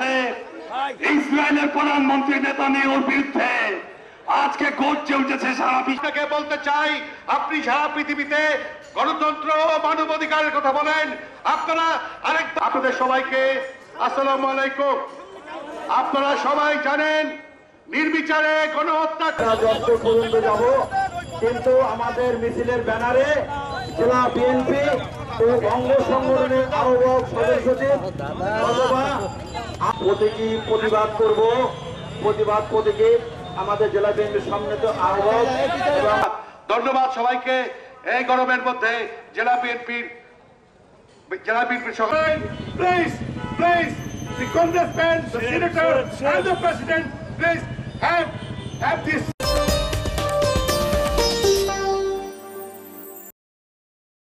করেছে ইসরায়েলের প্রধানমন্ত্রী নেতানিয়াহুর বিরুদ্ধে আজকে গর্জে উঠেছে সারা বিশ্বকে। বলতে চাই, আপনি সারা পৃথিবীতে গণতন্ত্র ও মানবাধিকারের কথা বলেন, আপনাদের সবাইকে আসসালামু আলাইকুম। আপনারা সবাই জানেন নির্বিচারে গণহত্যা পর্যন্ত যাব, কিন্তু আমাদের মিছিলের ব্যানারে জেলা বিএনপি ও অঙ্গ সংগঠনের আহ্বায়ক সদস্য সচিব অথবা প্রতীকী প্রতিবাদ করব। প্রতিবাদ প্রতীকী আমাদের জেলা বিএনপির সম্মানিত আহ্বায়ক। ধন্যবাদ সবাইকে। এই গরমের মধ্যে জেলা বিএনপির সবাই please the congressman, the senator and the president, please have this